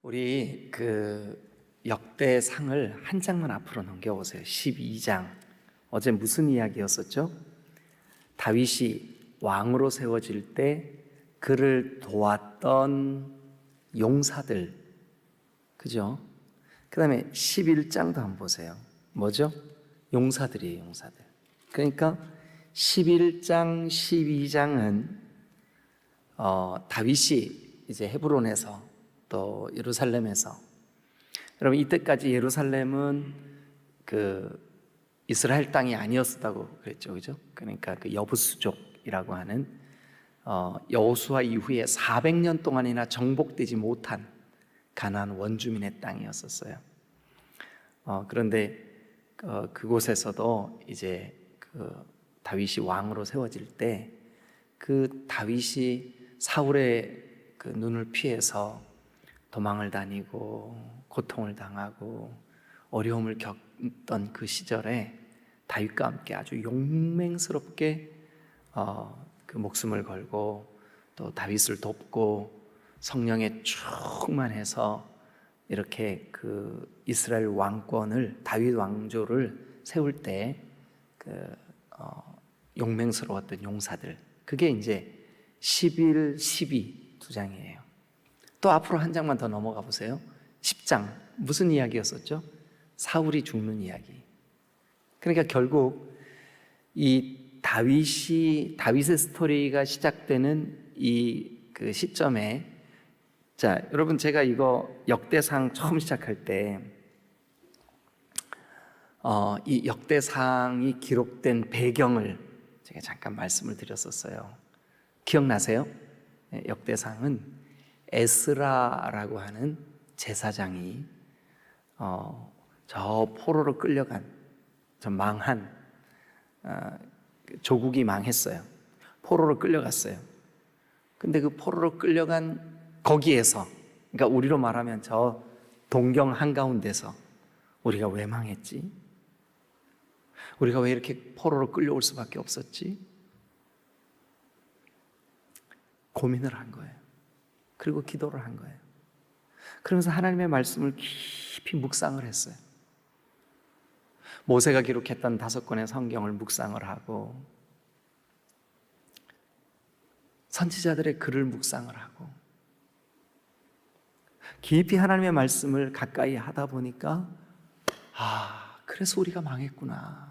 우리 역대상을 한 장만 앞으로 넘겨보세요. 12장. 어제 무슨 이야기였었죠? 다윗이 왕으로 세워질 때 그를 도왔던 용사들, 그죠? 그 다음에 11장도 한번 보세요. 뭐죠? 용사들이에요, 용사들. 그러니까 11장, 12장은 다윗이 이제 헤브론에서 또 예루살렘에서, 여러분 이때까지 예루살렘은 이스라엘 땅이 아니었다고 그랬죠, 그죠? 그러니까 여부수족이라고 하는 여호수아 이후에 400년 동안이나 정복되지 못한 가나안 원주민의 땅이었었어요. 그런데 그곳에서도 이제 다윗이 왕으로 세워질 때 다윗이 사울의 눈을 피해서 도망을 다니고 고통을 당하고 어려움을 겪던 그 시절에 다윗과 함께 아주 용맹스럽게 목숨을 걸고 또 다윗을 돕고 성령에 충만해서 이렇게 이스라엘 왕권을, 다윗 왕조를 세울 때 용맹스러웠던 용사들, 그게 이제 11, 12 두 장이에요. 또 앞으로 한 장만 더 넘어가 보세요. 10장. 무슨 이야기였었죠? 사울이 죽는 이야기. 그러니까 결국 이 다윗의 스토리가 시작되는 이 시점에, 자, 여러분 제가 이거 역대상 처음 시작할 때 이 역대상이 기록된 배경을 제가 잠깐 말씀을 드렸었어요. 기억나세요? 역대상은 에스라라고 하는 제사장이 저 포로로 끌려간, 저 망한 조국이 망했어요. 포로로 끌려갔어요. 근데 그 포로로 끌려간 거기에서, 그러니까 우리로 말하면 저 동경 한가운데서 우리가 왜 망했지? 우리가 왜 이렇게 포로로 끌려올 수밖에 없었지? 고민을 한 거예요. 그리고 기도를 한 거예요. 그러면서 하나님의 말씀을 깊이 묵상을 했어요. 모세가 기록했던 5권의 성경을 묵상을 하고 선지자들의 글을 묵상을 하고 깊이 하나님의 말씀을 가까이 하다 보니까 그래서 우리가 망했구나.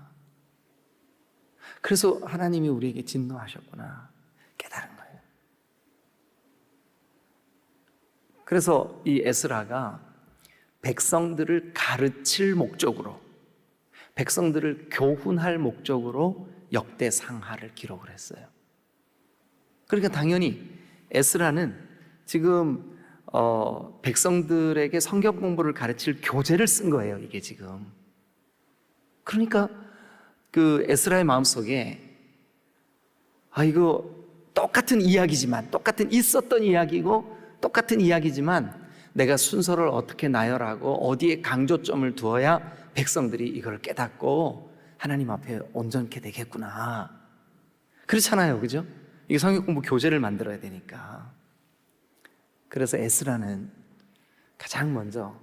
그래서 하나님이 우리에게 진노하셨구나 깨달은 거예요. 그래서 이 에스라가 백성들을 가르칠 목적으로, 백성들을 교훈할 목적으로 역대상하를 기록을 했어요. 그러니까 당연히 에스라는 지금 백성들에게 성경 공부를 가르칠 교재를 쓴 거예요, 이게 지금. 그러니까 에스라의 마음속에 이거 똑같은 이야기지만, 똑같은 있었던 이야기고 똑같은 이야기지만 내가 순서를 어떻게 나열하고 어디에 강조점을 두어야 백성들이 이걸 깨닫고 하나님 앞에 온전케 되겠구나. 그렇잖아요, 그죠? 이게 성경 공부 교재를 만들어야 되니까. 그래서 에스라는 가장 먼저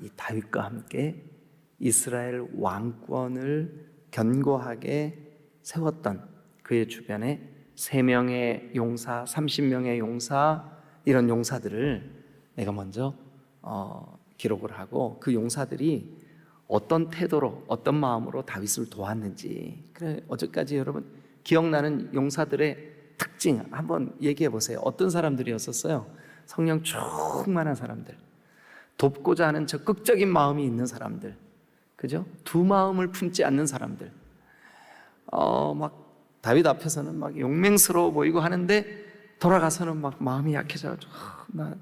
이 다윗과 함께 이스라엘 왕권을 견고하게 세웠던 그의 주변에 3명의 용사, 30명의 용사, 이런 용사들을 내가 먼저 기록을 하고 그 용사들이 어떤 태도로, 어떤 마음으로 다윗을 도왔는지, 그래 어제까지 여러분 기억나는 용사들의 특징 한번 얘기해 보세요. 어떤 사람들이었었어요? 성령 충만한 사람들, 돕고자 하는 적극적인 마음이 있는 사람들, 그죠? 두 마음을 품지 않는 사람들. 막 다윗 앞에서는 막 용맹스러워 보이고 하는데 돌아가서는 막 마음이 약해져가지고 나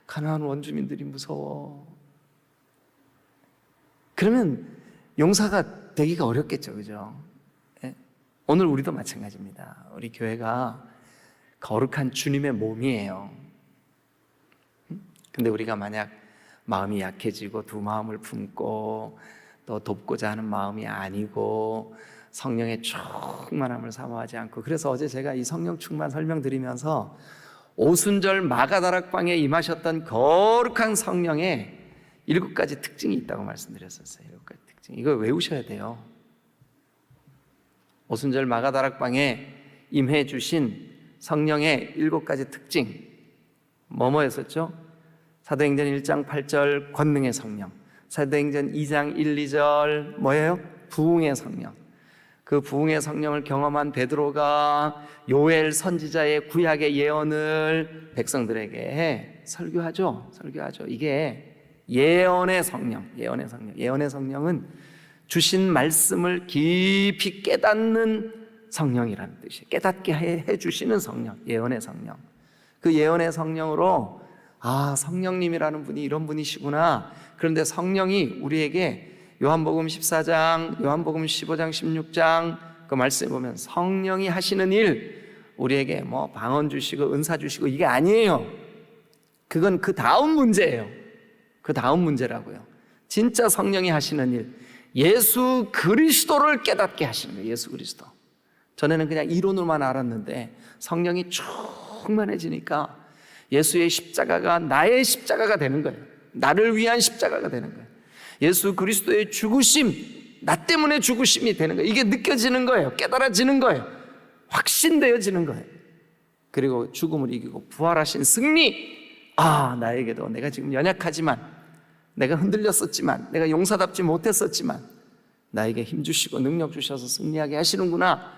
가나안 원주민들이 무서워. 그러면 용사가 되기가 어렵겠죠, 그죠? 네? 오늘 우리도 마찬가지입니다. 우리 교회가 거룩한 주님의 몸이에요. 근데 우리가 만약 마음이 약해지고 두 마음을 품고 또 돕고자 하는 마음이 아니고 성령의 충만함을 사모하지 않고, 그래서 어제 제가 이 성령 충만 설명드리면서 오순절 마가다락방에 임하셨던 거룩한 성령의 7가지 특징이 있다고 말씀드렸었어요. 7가지 특징. 이거 외우셔야 돼요. 오순절 마가다락방에 임해 주신 성령의 7가지 특징. 뭐였었죠? 사도행전 1장 8절 권능의 성령, 사도행전 2장 1, 2절 뭐예요? 부흥의 성령. 그 부흥의 성령을 경험한 베드로가 요엘 선지자의 구약의 예언을 백성들에게 설교하죠. 이게 예언의 성령, 예언의 성령은 주신 말씀을 깊이 깨닫는 성령이라는 뜻이에요. 깨닫게 해주시는 성령, 예언의 성령. 그 예언의 성령으로 성령님이라는 분이 이런 분이시구나. 그런데 성령이 우리에게 요한복음 14장, 요한복음 15장, 16장 그 말씀에 보면 성령이 하시는 일, 우리에게 뭐 방언 주시고 은사 주시고 이게 아니에요. 그건 그 다음 문제예요. 그 다음 문제라고요. 진짜 성령이 하시는 일, 예수 그리스도를 깨닫게 하시는 거예요. 예수 그리스도. 전에는 그냥 이론으로만 알았는데 성령이 충만해지니까 예수의 십자가가 나의 십자가가 되는 거예요. 나를 위한 십자가가 되는 거예요. 예수 그리스도의 죽으심, 나 때문에 죽으심이 되는 거예요. 이게 느껴지는 거예요. 깨달아지는 거예요. 확신되어지는 거예요. 그리고 죽음을 이기고 부활하신 승리. 나에게도 내가 지금 연약하지만, 내가 흔들렸었지만, 내가 용사답지 못했었지만 나에게 힘 주시고 능력 주셔서 승리하게 하시는구나.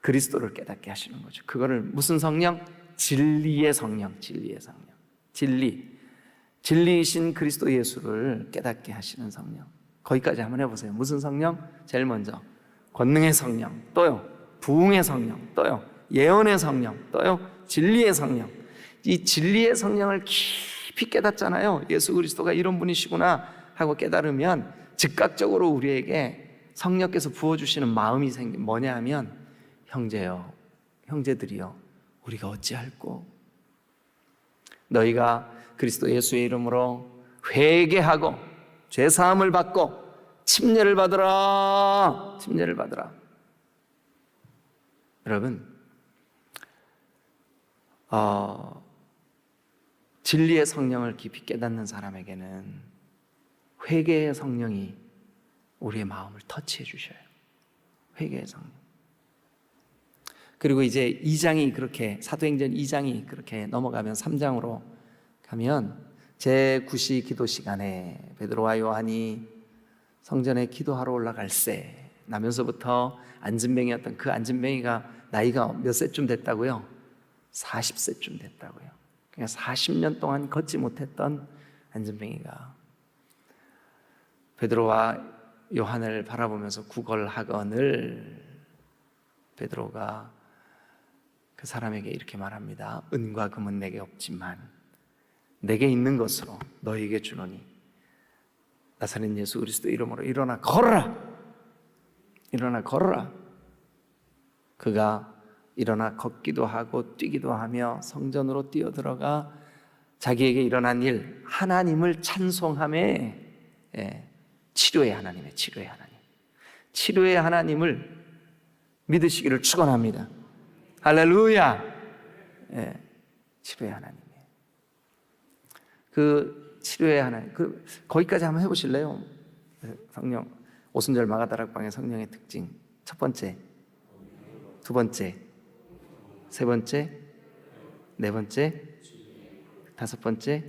그리스도를 깨닫게 하시는 거죠. 그거를 무슨 성령? 진리의 성령, 진리의 성령. 진리이신 그리스도 예수를 깨닫게 하시는 성령. 거기까지 한번 해보세요. 무슨 성령? 제일 먼저 권능의 성령, 또요 부흥의 성령, 또요 예언의 성령, 또요 진리의 성령. 이 진리의 성령을 깊이 깨닫잖아요. 예수 그리스도가 이런 분이시구나 하고 깨달으면 즉각적으로 우리에게 성령께서 부어주시는 마음이 뭐냐 하면, 형제요, 형제들이요, 우리가 어찌할꼬? 너희가 그리스도 예수의 이름으로 회개하고 죄사함을 받고 침례를 받으라. 침례를 받으라. 여러분, 진리의 성령을 깊이 깨닫는 사람에게는 회개의 성령이 우리의 마음을 터치해 주셔요. 회개의 성령. 그리고 이제 2장이 그렇게, 사도행전 2장이 그렇게 넘어가면 3장으로 가면 제9시 기도 시간에 베드로와 요한이 성전에 기도하러 올라갈새 나면서부터 안진뱅이였던 그 안진뱅이가 나이가 몇 세쯤 됐다고요? 40세쯤 됐다고요. 그러니까 40년 동안 걷지 못했던 안진뱅이가 베드로와 요한을 바라보면서 구걸하거늘 베드로가 그 사람에게 이렇게 말합니다. 은과 금은 내게 없지만 내게 있는 것으로 너희에게 주노니 나사렛 예수 그리스도 이름으로 일어나 걸어라. 일어나 걸어라. 그가 일어나 걷기도 하고 뛰기도 하며 성전으로 뛰어들어가 자기에게 일어난 일, 하나님을 찬송하며, 치료의 하나님의 치료의 하나님, 치료의 하나님을 믿으시기를 축원합니다. 할렐루야. 치료의 하나님. 그 치료의 하나님, 거기까지 한번 해보실래요? 성령, 오순절 마가다락방의 성령의 특징. 첫 번째, 두 번째, 세 번째, 네 번째, 다섯 번째,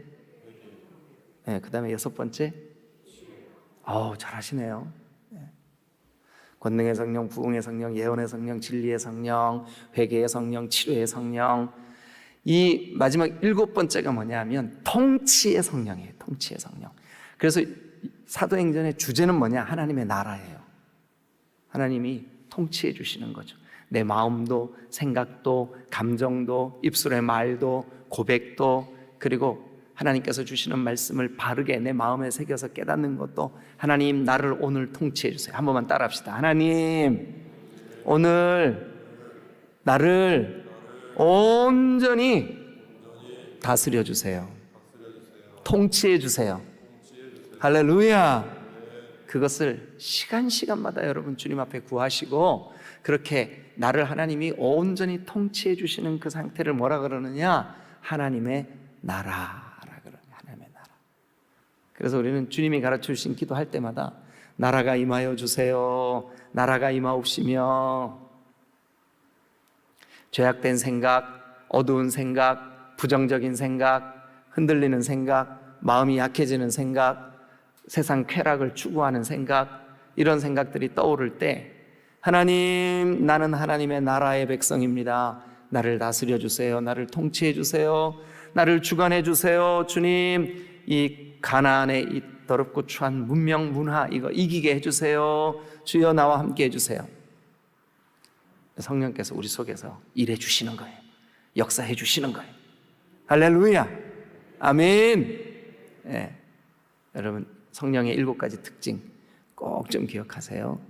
그 다음에 여섯 번째. 잘하시네요. 권능의 성령, 부흥의 성령, 예언의 성령, 진리의 성령, 회개의 성령, 치료의 성령. 이 마지막 7번째가 뭐냐 하면 통치의 성령이에요. 통치의 성령. 그래서 사도행전의 주제는 뭐냐? 하나님의 나라예요. 하나님이 통치해 주시는 거죠. 내 마음도, 생각도, 감정도, 입술의 말도, 고백도, 그리고 하나님께서 주시는 말씀을 바르게 내 마음에 새겨서 깨닫는 것도, 하나님 나를 오늘 통치해 주세요. 한 번만 따라합시다. 하나님 오늘 나를 온전히 다스려 주세요. 통치해 주세요. 할렐루야. 그것을 시간마다 여러분 주님 앞에 구하시고 그렇게 나를 하나님이 온전히 통치해 주시는 그 상태를 뭐라 그러느냐? 하나님의 나라라 그러냐. 하나님의 나라. 그래서 우리는 주님이 가르쳐 주신 기도할 때마다 나라가 임하여 주세요. 나라가 임하옵시며, 죄악된 생각, 어두운 생각, 부정적인 생각, 흔들리는 생각, 마음이 약해지는 생각, 세상 쾌락을 추구하는 생각, 이런 생각들이 떠오를 때 하나님, 나는 하나님의 나라의 백성입니다. 나를 다스려 주세요. 나를 통치해 주세요. 나를 주관해 주세요. 주님, 이 가나안의 이 더럽고 추한 문명 문화 이거 이기게 해주세요. 주여 나와 함께 해주세요. 성령께서 우리 속에서 일해 주시는 거예요. 역사해 주시는 거예요. 할렐루야, 아멘. 네. 여러분, 성령의 7가지 특징 꼭 좀 기억하세요.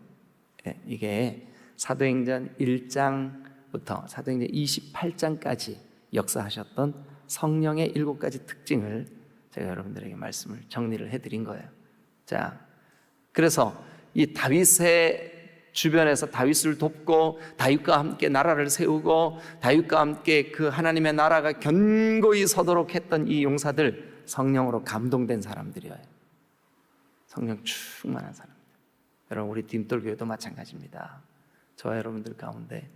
네. 이게 사도행전 1장부터 사도행전 28장까지 역사하셨던 성령의 7가지 특징을 제가 여러분들에게 말씀을 정리를 해드린 거예요. 자, 그래서 이 다윗의 주변에서 다윗을 돕고 다윗과 함께 나라를 세우고 다윗과 함께 그 하나님의 나라가 견고히 서도록 했던 이 용사들, 성령으로 감동된 사람들이에요. 성령 충만한 사람들. 여러분, 우리 딤돌교회도 마찬가지입니다. 저와 여러분들 가운데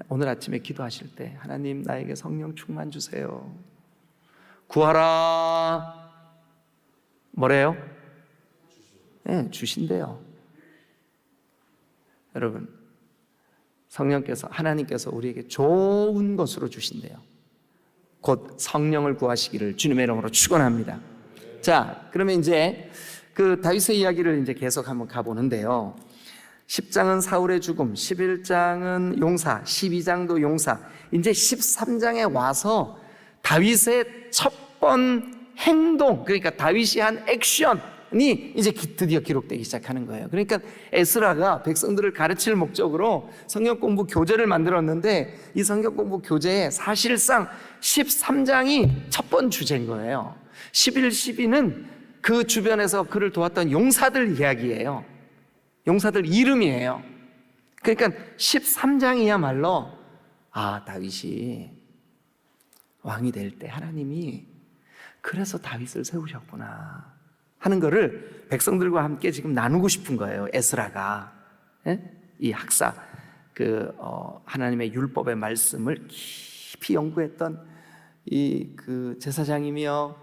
오늘 아침에 기도하실 때 하나님, 나에게 성령 충만 주세요. 구하라. 뭐래요? 네, 주신대요. 여러분, 성령께서, 하나님께서 우리에게 좋은 것으로 주신대요. 곧 성령을 구하시기를 주님의 이름으로 축원합니다. 자, 그러면 이제 그 다윗의 이야기를 이제 계속 한번 가보는데요. 10장은 사울의 죽음, 11장은 용사, 12장도 용사. 이제 13장에 와서 다윗의 첫 번 행동, 그러니까 다윗이 한 액션이 이제 드디어 기록되기 시작하는 거예요. 그러니까 에스라가 백성들을 가르칠 목적으로 성경 공부 교재를 만들었는데 이 성경 공부 교재에 사실상 13장이 첫 번 주제인 거예요. 11, 12는 그 주변에서 그를 도왔던 용사들 이야기예요. 용사들 이름이에요. 그러니까 13장이야말로 다윗이 왕이 될 때 하나님이 그래서 다윗을 세우셨구나 하는 거를 백성들과 함께 지금 나누고 싶은 거예요. 에스라가. 이 학사, 하나님의 율법의 말씀을 깊이 연구했던 이 제사장이며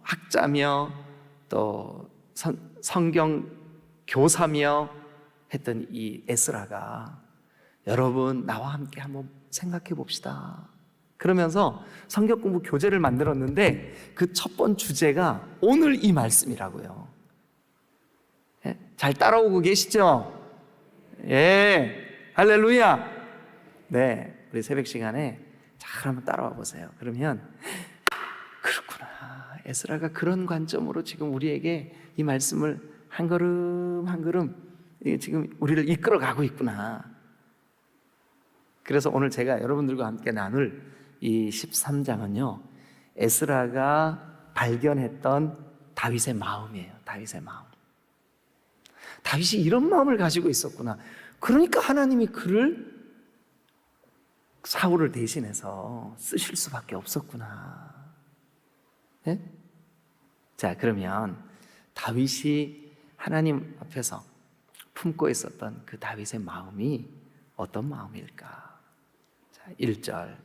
학자며 또 성경 교사며 했던 이 에스라가, 여러분 나와 함께 한번 생각해 봅시다. 그러면서 성경 공부 교재를 만들었는데 그 첫 번 주제가 오늘 이 말씀이라고요. 잘 따라오고 계시죠? 예, 할렐루야. 네, 우리 새벽 시간에 잘 한번 따라와 보세요. 그러면 그렇구나, 에스라가 그런 관점으로 지금 우리에게 이 말씀을 한 걸음 한 걸음 지금 우리를 이끌어가고 있구나. 그래서 오늘 제가 여러분들과 함께 나눌 이 13장은요, 에스라가 발견했던 다윗의 마음이에요. 다윗의 마음. 다윗이 이런 마음을 가지고 있었구나. 그러니까 하나님이 그를, 사울을 대신해서 쓰실 수밖에 없었구나. 네? 자, 그러면 다윗이 하나님 앞에서 품고 있었던 그 다윗의 마음이 어떤 마음일까? 1절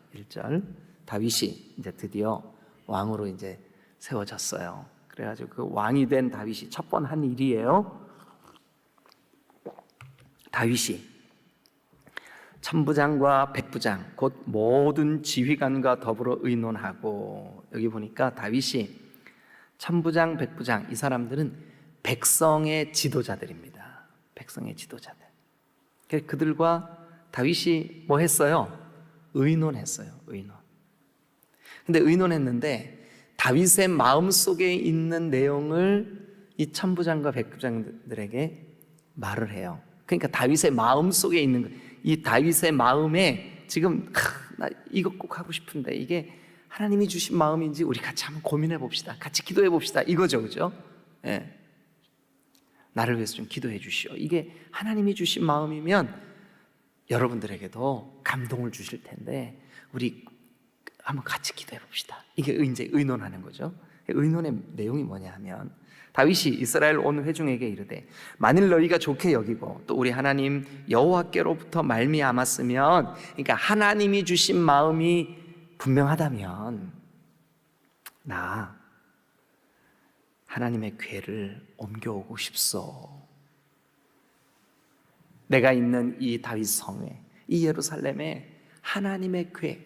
다윗이 이제 드디어 왕으로 이제 세워졌어요. 그래가지고 그 왕이 된 다윗이 첫 번 한 일이에요. 다윗이 천부장과 백부장 곧 모든 지휘관과 더불어 의논하고, 여기 보니까 다윗이 천부장, 백부장, 이 사람들은 백성의 지도자들입니다. 백성의 지도자들. 그들과 다윗이 뭐 했어요? 의논했어요. 의논. 근데 의논했는데 다윗의 마음속에 있는 내용을 이 천부장과 백부장들에게 말을 해요. 그러니까 다윗의 마음속에 있는, 이 다윗의 마음에 지금 나 이거 꼭 하고 싶은데 이게 하나님이 주신 마음인지 우리 같이 한번 고민해 봅시다. 같이 기도해 봅시다. 이거죠. 그죠? 예. 나를 위해서 좀 기도해 주시오. 이게 하나님이 주신 마음이면 여러분들에게도 감동을 주실 텐데 우리 한번 같이 기도해 봅시다. 이게 이제 의논하는 거죠. 의논의 내용이 뭐냐 하면 다윗이 이스라엘 온 회중에게 이르되 만일 너희가 좋게 여기고 또 우리 하나님 여호와께로부터 말미암았으면, 그러니까 하나님이 주신 마음이 분명하다면 나 하나님의 궤를 옮겨오고 싶소. 내가 있는 이 다윗 성에, 이 예루살렘에 하나님의 궤,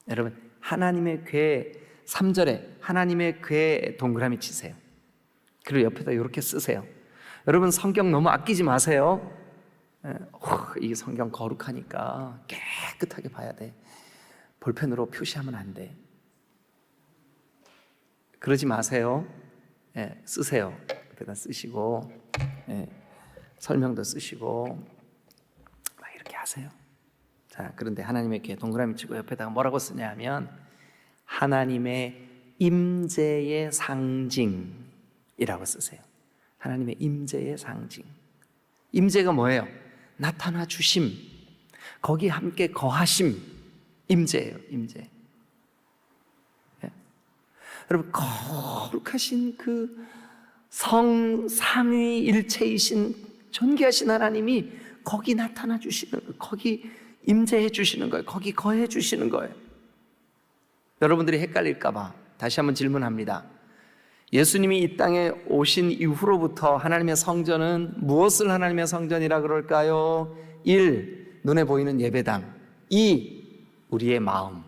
여러분 하나님의 궤 3절에 하나님의 궤 동그라미 치세요. 그리고 옆에다 이렇게 쓰세요. 여러분 성경 너무 아끼지 마세요. 이 성경 거룩하니까 깨끗하게 봐야 돼. 볼펜으로 표시하면 안 돼. 그러지 마세요. 쓰세요. 옆에다 쓰시고 설명도 쓰시고 막 이렇게 하세요. 자, 그런데 하나님의 궤 동그라미 치고 옆에다가 뭐라고 쓰냐 하면 하나님의 임재의 상징이라고 쓰세요. 하나님의 임재의 상징. 임재가 뭐예요? 나타나 주심, 거기 함께 거하심, 임재예요. 임재. 여러분 거룩하신 그 성 삼위일체이신 존귀하신 하나님이 거기 나타나 주시는 거예요. 거기 임재해 주시는 거예요. 거기 거해 주시는 거예요. 여러분들이 헷갈릴까 봐 다시 한번 질문합니다. 예수님이 이 땅에 오신 이후로부터 하나님의 성전은 무엇을 하나님의 성전이라 그럴까요? 1. 눈에 보이는 예배당. 2. 우리의 마음.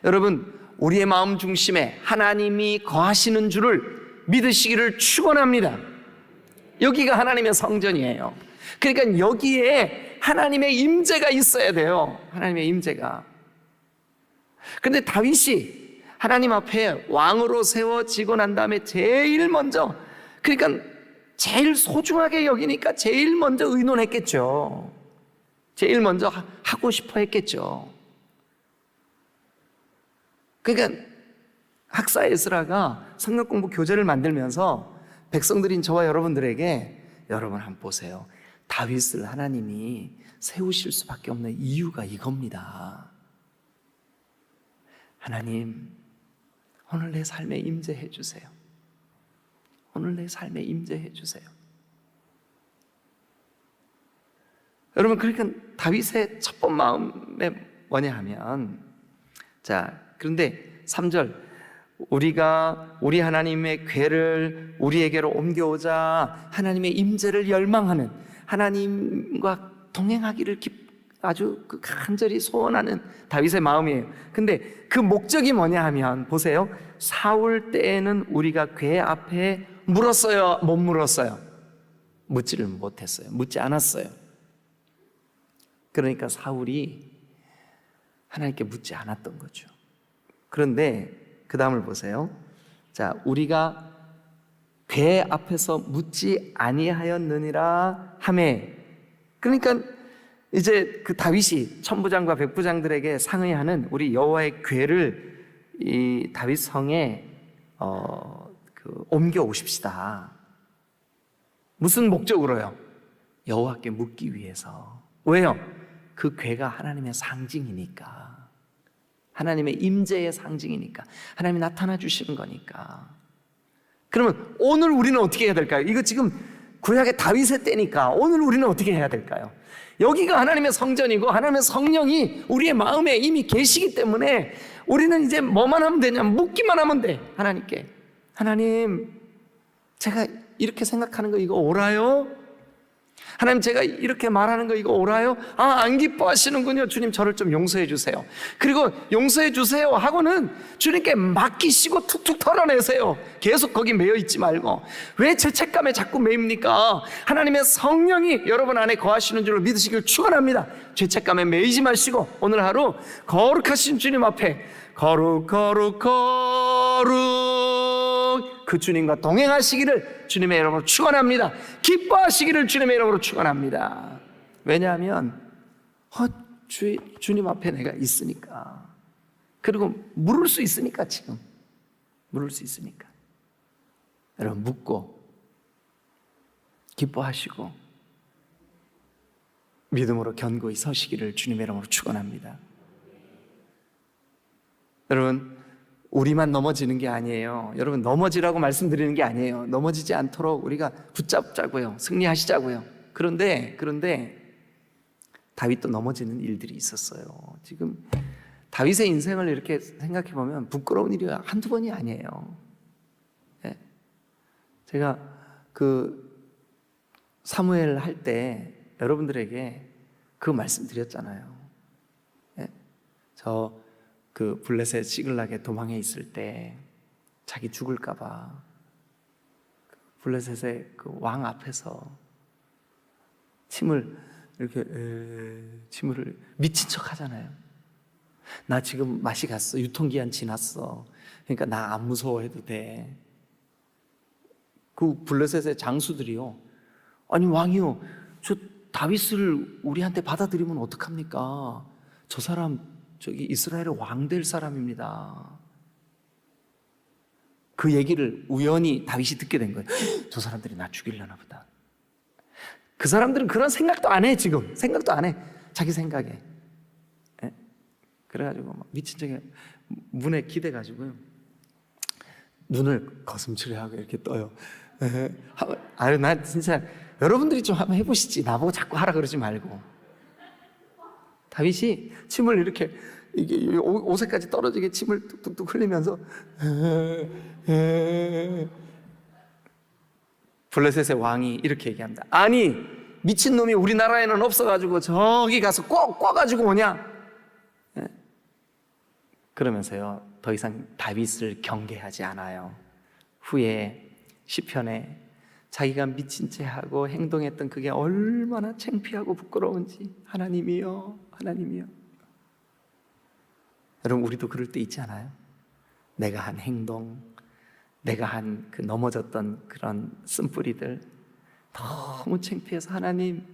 여러분 우리의 마음 중심에 하나님이 거하시는 줄을 믿으시기를 축원합니다. 여기가 하나님의 성전이에요. 그러니까 여기에 하나님의 임재가 있어야 돼요. 하나님의 임재가. 그런데 다윗이 하나님 앞에 왕으로 세워지고 난 다음에 제일 먼저, 그러니까 제일 소중하게 여기니까 제일 먼저 의논했겠죠. 제일 먼저 하고 싶어 했겠죠. 그러니까 학사 에스라가 성경 공부 교재를 만들면서 백성들인 저와 여러분들에게 여러분 한번 보세요. 다윗을 하나님이 세우실 수밖에 없는 이유가 이겁니다. 하나님, 오늘 내 삶에 임재해 주세요. 오늘 내 삶에 임재해 주세요. 여러분 그러니까 다윗의 첫 번 마음에 뭐냐 하면, 자 그런데 3절 우리가 우리 하나님의 궤를 우리에게로 옮겨오자 하나님의 임재를 열망하는, 하나님과 동행하기를 아주 간절히 소원하는 다윗의 마음이에요. 근데 그 목적이 뭐냐 하면 보세요. 사울 때에는 우리가 궤 앞에 물었어요? 못 물었어요? 묻지를 못했어요. 묻지 않았어요. 그러니까 사울이 하나님께 묻지 않았던 거죠. 그런데 그 다음을 보세요. 자, 우리가 궤 앞에서 묻지 아니하였느니라 하매, 그러니까 이제 그 다윗이 천부장과 백부장들에게 상의하는 우리 여호와의 궤를 이 다윗 성에 옮겨 오십시다. 무슨 목적으로요? 여호와께 묻기 위해서. 왜요? 그 궤가 하나님의 상징이니까, 하나님의 임재의 상징이니까, 하나님이 나타나 주시는 거니까. 그러면 오늘 우리는 어떻게 해야 될까요? 이거 지금 구약의 다윗의 때니까 오늘 우리는 어떻게 해야 될까요? 여기가 하나님의 성전이고 하나님의 성령이 우리의 마음에 이미 계시기 때문에 우리는 이제 뭐만 하면 되냐? 묻기만 하면 돼. 하나님께. 하나님, 제가 이렇게 생각하는 거 이거 옳아요? 하나님, 제가 이렇게 말하는 거 이거 옳아요? 안 기뻐하시는군요. 주님, 저를 좀 용서해 주세요. 그리고 용서해 주세요 하고는 주님께 맡기시고 툭툭 털어내세요. 계속 거기 매여 있지 말고. 왜 죄책감에 자꾸 매입니까? 하나님의 성령이 여러분 안에 거하시는 줄로 믿으시길 축원합니다. 죄책감에 매이지 마시고 오늘 하루 거룩하신 주님 앞에 거룩 거룩 거룩 그 주님과 동행하시기를 주님의 이름으로 축원합니다. 기뻐하시기를 주님의 이름으로 축원합니다. 왜냐하면 주님 앞에 내가 있으니까, 그리고 물을 수 있으니까, 지금 물을 수 있으니까. 여러분 묻고 기뻐하시고 믿음으로 견고히 서시기를 주님의 이름으로 축원합니다. 여러분, 우리만 넘어지는 게 아니에요. 여러분, 넘어지라고 말씀드리는 게 아니에요. 넘어지지 않도록 우리가 붙잡자고요. 승리하시자고요. 그런데 다윗도 넘어지는 일들이 있었어요. 지금 다윗의 인생을 이렇게 생각해 보면 부끄러운 일이 한두 번이 아니에요. 네. 제가 사무엘 할 때 여러분들에게 그 말씀드렸잖아요. 네. 블레셋 시글락에 도망해 있을 때 자기 죽을까봐 블레셋의 왕 앞에서 침을 미친 척 하잖아요. 나 지금 맛이 갔어. 유통기한 지났어. 그러니까 나 안 무서워해도 돼. 그 블레셋의 장수들이요, 아니 왕이요, 저 다윗을 우리한테 받아들이면 어떡합니까? 저 사람 이스라엘의 왕 될 사람입니다. 그 얘기를 우연히 다윗이 듣게 된 거예요. 저 사람들이 나 죽이려나 보다. 그 사람들은 그런 생각도 안 해. 지금 생각도 안 해. 자기 생각에. 그래가지고 막 미친 척에 문에 기대가지고요, 눈을 거슴츠레하고 이렇게 떠요. 아유, 나 진짜 여러분들이 좀 한번 해보시지. 나보고 자꾸 하라 그러지 말고. 다윗이 침을 이렇게 옷에까지 떨어지게 침을 뚝뚝뚝 흘리면서 블레셋의 왕이 이렇게 얘기합니다. 아니, 미친놈이 우리나라에는 없어가지고 저기 가서 꼭 꽈가지고 오냐? 그러면서요, 더 이상 다윗을 경계하지 않아요. 후에 시편에 자기가 미친 채 하고 행동했던 그게 얼마나 창피하고 부끄러운지, 하나님이여, 하나님이여. 여러분, 우리도 그럴 때 있지 않아요? 내가 한 행동, 내가 한 그 넘어졌던 그런 쓴뿌리들 너무 창피해서, 하나님,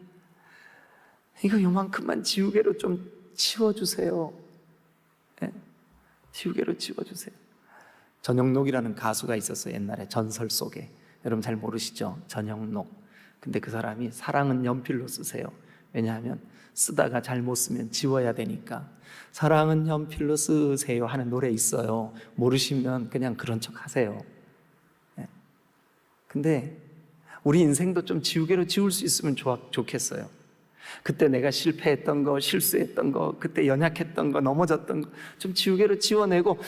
이거 요만큼만 지우개로 좀 치워주세요. 네? 지우개로 치워주세요. 전영록이라는 가수가 있었어요. 옛날에 전설 속에. 여러분 잘 모르시죠? 전영록. 근데 그 사람이 사랑은 연필로 쓰세요. 왜냐하면 쓰다가 잘못 쓰면 지워야 되니까. 사랑은 연필로 쓰세요 하는 노래 있어요. 모르시면 그냥 그런 척 하세요. 네. 근데 우리 인생도 좀 지우개로 지울 수 있으면 좋겠어요. 그때 내가 실패했던 거, 실수했던 거, 그때 연약했던 거, 넘어졌던 거 좀 지우개로 지워내고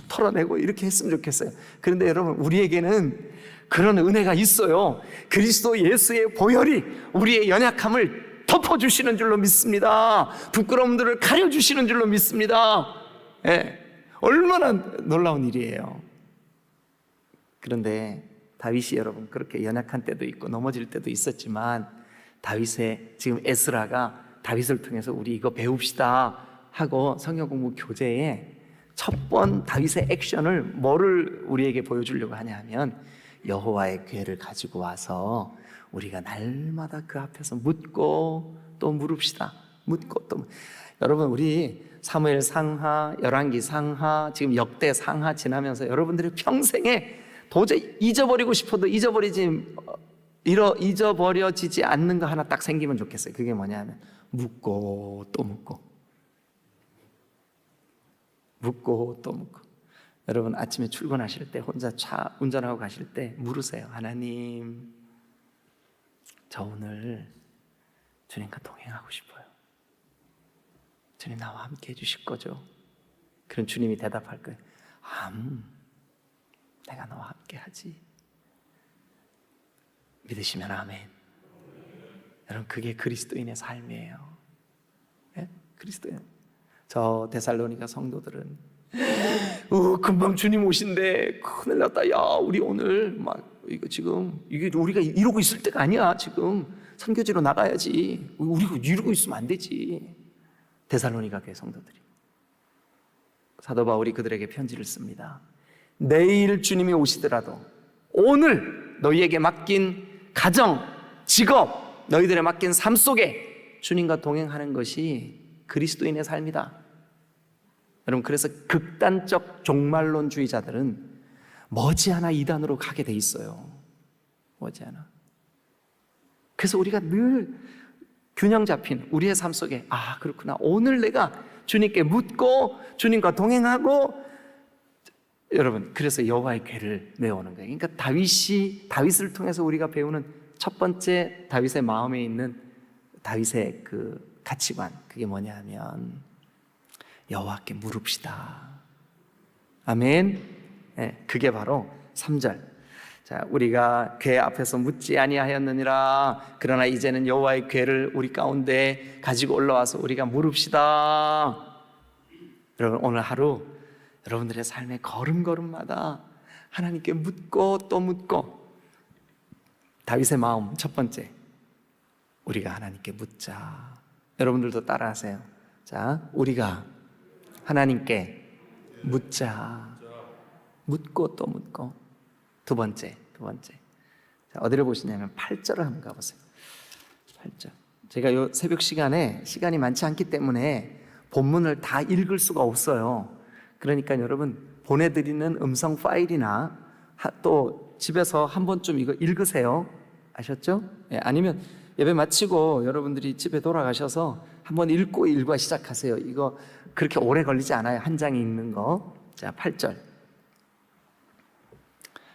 털어내고 이렇게 했으면 좋겠어요. 그런데 여러분, 우리에게는 그런 은혜가 있어요. 그리스도 예수의 보혈이 우리의 연약함을 덮어주시는 줄로 믿습니다. 부끄러움들을 가려주시는 줄로 믿습니다. 예, 얼마나 놀라운 일이에요. 그런데 다윗이 여러분 그렇게 연약한 때도 있고 넘어질 때도 있었지만, 다윗의 지금 에스라가 다윗을 통해서 우리 이거 배웁시다 하고 성경 공부 교재에 첫 번 다윗의 액션을 뭐를 우리에게 보여주려고 하냐 하면, 여호와의 궤를 가지고 와서 우리가 날마다 그 앞에서 묻고 또 물읍시다. 묻고 또 여러분, 우리 사무엘 상하, 열왕기 상하, 지금 역대 상하 지나면서 여러분들의 평생에 도저히 잊어버리고 싶어도 잊어버려지지 않는 거 하나 딱 생기면 좋겠어요. 그게 뭐냐면 묻고 또 묻고, 묻고 또 묻고. 여러분 아침에 출근하실 때 혼자 차 운전하고 가실 때 물으세요. 하나님, 저 오늘 주님과 동행하고 싶어요. 주님 나와 함께 해주실 거죠? 그럼 주님이 대답할 거예요. 내가 너와 함께 하지. 믿으시면 아멘. 여러분, 그게 그리스도인의 삶이에요. 네? 그리스도인. 저 데살로니가 성도들은 금방 주님 오신대. 큰일 났다. 야, 우리 오늘 이거 지금 이게 우리가 이러고 있을 때가 아니야. 지금 선교지로 나가야지. 우리가 이러고 있으면 안 되지. 데살로니가 교회 성도들이. 사도 바울이 그들에게 편지를 씁니다. 내일 주님이 오시더라도 오늘 너희에게 맡긴 가정, 직업, 너희들의 맡긴 삶 속에 주님과 동행하는 것이 그리스도인의 삶이다. 여러분, 그래서 극단적 종말론주의자들은 머지않아 이단으로 가게 돼 있어요. 머지않아. 그래서 우리가 늘 균형 잡힌 우리의 삶 속에 그렇구나, 오늘 내가 주님께 묻고 주님과 동행하고, 여러분, 그래서 여호와의 궤를 메우는 거예요. 그러니까 다윗을 통해서 우리가 배우는 첫 번째 다윗의 마음에 있는 다윗의 그 가치관, 그게 뭐냐 하면 여호와께 물읍시다. 아멘. 네, 그게 바로 3절. 자, 우리가 궤 앞에서 묻지 아니하였느니라. 그러나 이제는 여호와의 궤를 우리 가운데 가지고 올라와서 우리가 물읍시다. 여러분, 오늘 하루 여러분들의 삶의 걸음걸음마다 하나님께 묻고 또 묻고, 다윗의 마음 첫 번째, 우리가 하나님께 묻자. 여러분들도 따라하세요. 자, 우리가 하나님께 묻자. 묻고 또 묻고. 두 번째. 자, 어디를 보시냐면 8절을 한번 가보세요. 8절. 제가 요 새벽 시간에 시간이 많지 않기 때문에 본문을 다 읽을 수가 없어요. 그러니까 여러분, 보내드리는 음성 파일이나 또 집에서 한 번쯤 이거 읽으세요. 아셨죠? 아니면 예배 마치고 여러분들이 집에 돌아가셔서 한번 읽고 일과 시작하세요. 이거 그렇게 오래 걸리지 않아요. 한 장에 읽는 거. 자, 8절.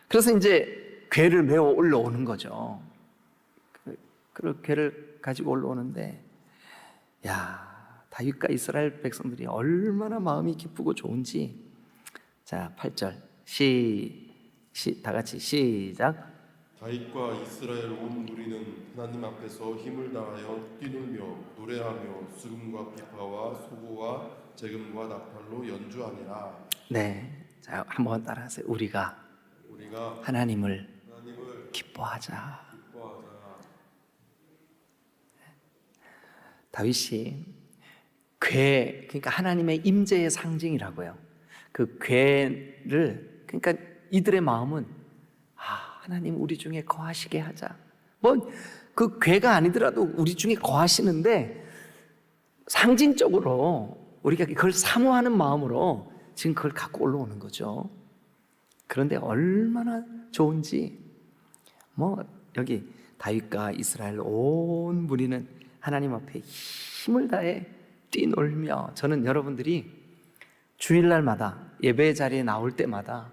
그래서 이제 궤를 메어 올라오는 거죠. 그 궤를 가지고 올라오는데, 다윗과 이스라엘 백성들이 얼마나 마음이 기쁘고 좋은지. 자, 8절 다 같이 시작. 다윗과 이스라엘 온 무리는 하나님 앞에서 힘을 다하여 뛰놀며 노래하며 수금과 비파와 소고와 재금과 나팔로 연주하니라. 네, 자, 한번 따라하세요. 우리가 하나님을 기뻐하자. 다윗이 궤, 그러니까 하나님의 임재의 상징이라고요. 그 궤를, 그러니까 이들의 마음은 하나님 우리 중에 거하시게 하자. 뭐 그 궤가 아니더라도 우리 중에 거하시는데, 상징적으로 우리가 그걸 사모하는 마음으로 지금 그걸 갖고 올라오는 거죠. 그런데 얼마나 좋은지, 여기 다윗과 이스라엘 온 무리는 하나님 앞에 힘을 다해 뛰놀며, 저는 여러분들이 주일날마다 예배 자리에 나올 때마다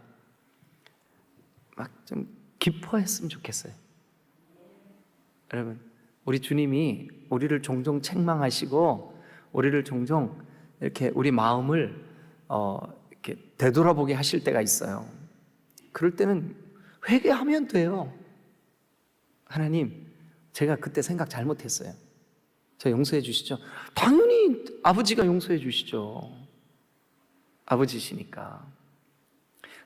막 좀 기뻐했으면 좋겠어요. 여러분, 우리 주님이 우리를 종종 책망하시고 우리를 종종 이렇게 우리 마음을 이렇게 되돌아보게 하실 때가 있어요. 그럴 때는 회개하면 돼요. 하나님, 제가 그때 생각 잘못했어요. 저 용서해 주시죠. 당연히 아버지가 용서해 주시죠. 아버지시니까.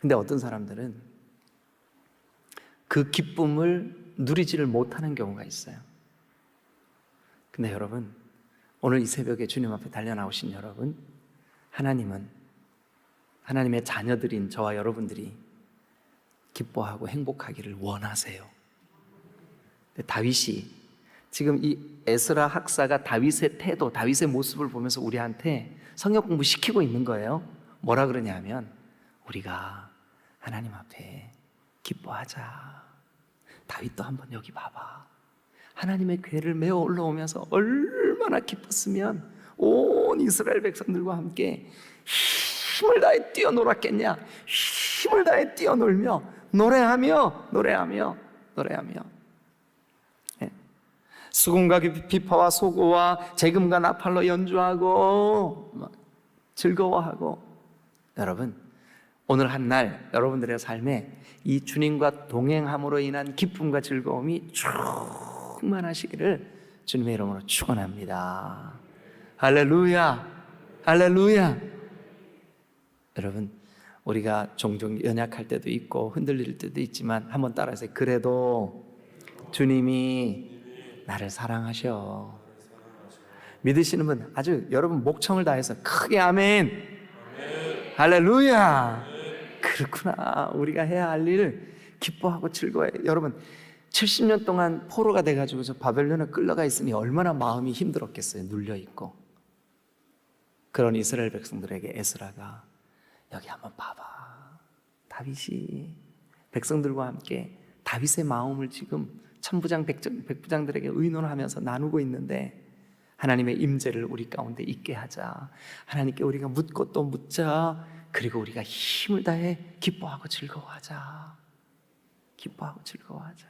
근데 어떤 사람들은 그 기쁨을 누리지를 못하는 경우가 있어요. 근데 여러분, 오늘 이 새벽에 주님 앞에 달려 나오신 여러분, 하나님은 하나님의 자녀들인 저와 여러분들이 기뻐하고 행복하기를 원하세요. 근데 다윗이, 지금 이 에스라 학사가 다윗의 태도, 다윗의 모습을 보면서 우리한테 성경 공부 시키고 있는 거예요. 뭐라 그러냐 하면, 우리가 하나님 앞에 기뻐하자. 다윗도 한번 여기 봐봐. 하나님의 궤를 메어 올라오면서 얼마나 기뻤으면 온 이스라엘 백성들과 함께 힘을 다해 뛰어놀았겠냐. 힘을 다해 뛰어놀며 노래하며 수금과 비파와 소고와 재금과 나팔로 연주하고 즐거워하고. 여러분, 오늘 한 날 여러분들의 삶에 이 주님과 동행함으로 인한 기쁨과 즐거움이 충만하시기를 주님의 이름으로 축원합니다. 할렐루야, 할렐루야. 여러분, 우리가 종종 연약할 때도 있고 흔들릴 때도 있지만 한번 따라하세요. 그래도 주님이 나를 사랑하셔. 믿으시는 분 아주 여러분 목청을 다해서 크게 아멘. 할렐루야. 그렇구나. 우리가 해야 할 일을 기뻐하고 즐거워해. 여러분, 70년 동안 포로가 돼가지고 저 바벨론에 끌려가 있으니 얼마나 마음이 힘들었겠어요. 눌려있고. 그런 이스라엘 백성들에게 에스라가 여기 한번 봐봐. 다윗이 백성들과 함께 다윗의 마음을 지금 천부장 백부장들에게 의논하면서 나누고 있는데, 하나님의 임재를 우리 가운데 있게 하자. 하나님께 우리가 묻고 또 묻자. 그리고 우리가 힘을 다해 기뻐하고 즐거워하자. 기뻐하고 즐거워하자.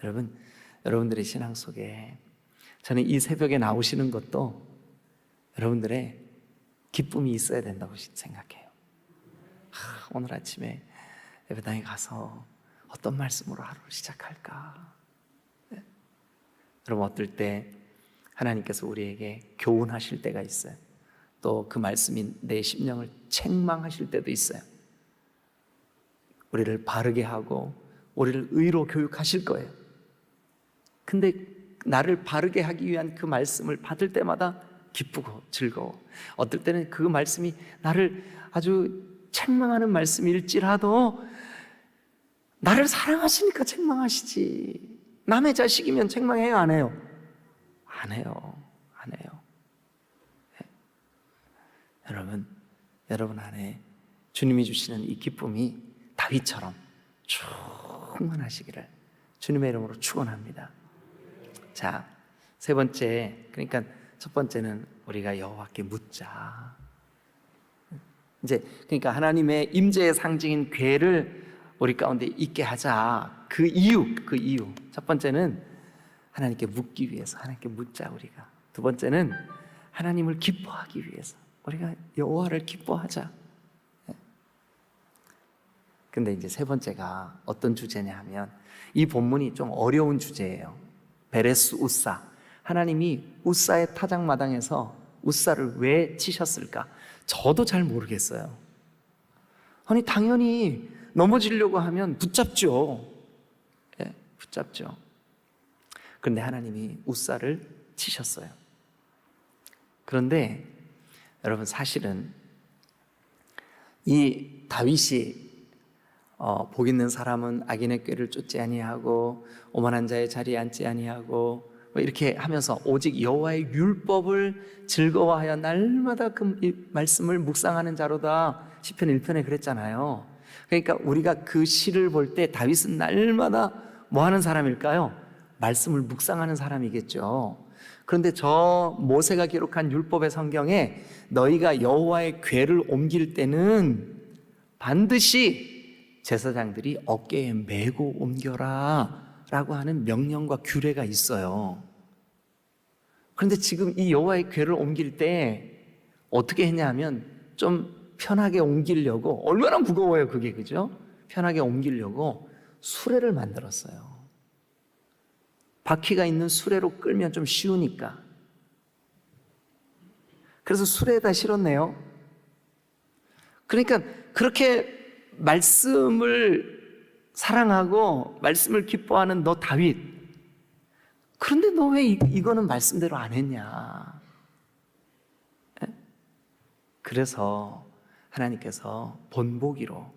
여러분, 여러분들의 신앙 속에 저는 이 새벽에 나오시는 것도 여러분들의 기쁨이 있어야 된다고 생각해요. 오늘 아침에 예배당에 가서 어떤 말씀으로 하루를 시작할까? 네. 여러분, 어떨 때 하나님께서 우리에게 교훈하실 때가 있어요. 또 그 말씀이 내 심령을 책망하실 때도 있어요. 우리를 바르게 하고 우리를 의로 교육하실 거예요. 근데 나를 바르게 하기 위한 그 말씀을 받을 때마다 기쁘고 즐거워. 어떨 때는 그 말씀이 나를 아주 책망하는 말씀일지라도 나를 사랑하시니까 책망하시지. 남의 자식이면 책망해요, 안 해요? 안 해요. 안 해요. 네. 여러분 안에 주님이 주시는 이 기쁨이 다윗처럼 충만하시기를 주님의 이름으로 축원합니다. 자, 세 번째, 그러니까 첫 번째는 우리가 여호와께 묻자. 이제 그러니까 하나님의 임재의 상징인 궤를 우리 가운데 있게 하자. 그 이유. 첫 번째는 하나님께 묻기 위해서, 하나님께 묻자 우리가. 두 번째는 하나님을 기뻐하기 위해서, 우리가 여호와를 기뻐하자. 근데 이제 세 번째가 어떤 주제냐 하면 이 본문이 좀 어려운 주제예요. 베레스 우사. 하나님이 우사의 타작마당에서 우사를 왜 치셨을까? 저도 잘 모르겠어요. 아니, 당연히 넘어지려고 하면 붙잡죠. 네, 붙잡죠. 그런데 하나님이 우사를 치셨어요. 그런데 여러분, 사실은 이 다윗이 복 있는 사람은 악인의 꾀를 쫓지 아니하고 오만한 자의 자리에 앉지 아니하고 이렇게 하면서 오직 여호와의 율법을 즐거워하여 날마다 그 말씀을 묵상하는 자로다. 시편 1편에 그랬잖아요. 그러니까 우리가 그 시를 볼 때 다윗은 날마다 뭐 하는 사람일까요? 말씀을 묵상하는 사람이겠죠. 그런데 저 모세가 기록한 율법의 성경에 너희가 여호와의 궤를 옮길 때는 반드시 제사장들이 어깨에 메고 옮겨라 라고 하는 명령과 규례가 있어요. 그런데 지금 이 여호와의 궤를 옮길 때 어떻게 했냐 하면 좀 편하게 옮기려고, 얼마나 무거워요 그게, 그죠? 편하게 옮기려고 수레를 만들었어요. 바퀴가 있는 수레로 끌면 좀 쉬우니까. 그래서 수레에다 실었네요. 그러니까 그렇게 말씀을 사랑하고 말씀을 기뻐하는 너 다윗, 그런데 너 왜 이거는 말씀대로 안 했냐? 그래서 하나님께서 본보기로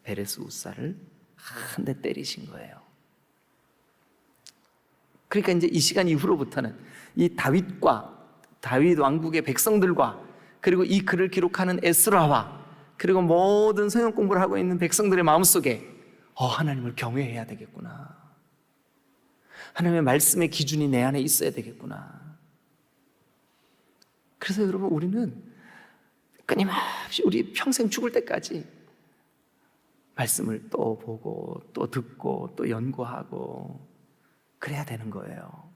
베레스 우사를 한 대 때리신 거예요. 그러니까 이제 이 시간 이후로부터는 이 다윗 왕국의 백성들과 그리고 이 글을 기록하는 에스라와 그리고 모든 성경 공부를 하고 있는 백성들의 마음속에 하나님을 경외해야 되겠구나. 하나님의 말씀의 기준이 내 안에 있어야 되겠구나. 그래서 여러분, 우리는 끊임없이 우리 평생 죽을 때까지 말씀을 또 보고 또 듣고 또 연구하고 그래야 되는 거예요.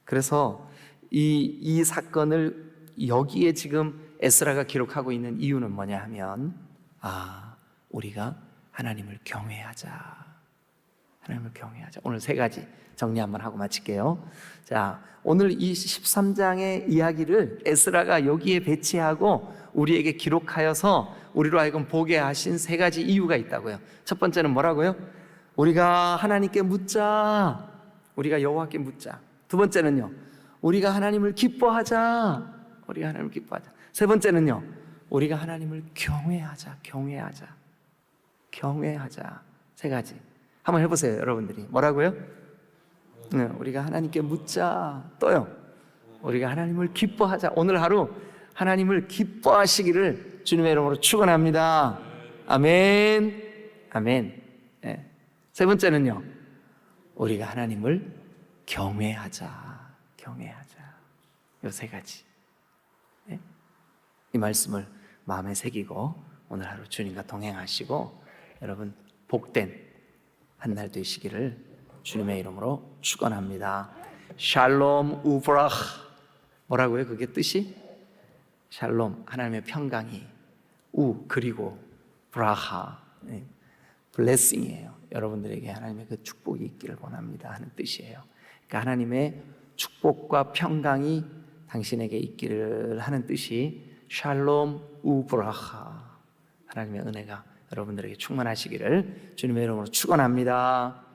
그래서 이 사건을 여기에 지금 에스라가 기록하고 있는 이유는 뭐냐 하면 우리가 하나님을 경외하자. 하나님을 경외하자. 오늘 세 가지 정리 한번 하고 마칠게요. 자, 오늘 이 13장의 이야기를 에스라가 여기에 배치하고 우리에게 기록하여서 우리로 하여금 보게 하신 세 가지 이유가 있다고요. 첫 번째는 뭐라고요? 우리가 하나님께 묻자. 우리가 여호와께 묻자. 두 번째는요, 우리가 하나님을 기뻐하자. 우리가 하나님을 기뻐하자. 세 번째는요, 우리가 하나님을 경외하자. 세 가지 한번 해보세요. 여러분들이 뭐라고요? 우리가 하나님께 묻자. 또요, 우리가 하나님을 기뻐하자. 오늘 하루 하나님을 기뻐하시기를 주님의 이름으로 축원합니다. 아멘. 네. 세 번째는요, 우리가 하나님을 경외하자. 요 세 가지. 네? 이 말씀을 마음에 새기고 오늘 하루 주님과 동행하시고 여러분 복된 한 날 되시기를 주님의 이름으로 축원합니다. 샬롬 우브라흐. 뭐라고요? 그게 뜻이? 샬롬, 하나님의 평강이, 그리고 브라하, 블레싱이에요. 여러분들에게 하나님의 그 축복이 있기를 원합니다 하는 뜻이에요. 그러니까 하나님의 축복과 평강이 당신에게 있기를 하는 뜻이 샬롬 우브라하, 하나님의 은혜가 여러분들에게 충만하시기를 주님의 이름으로 축원합니다.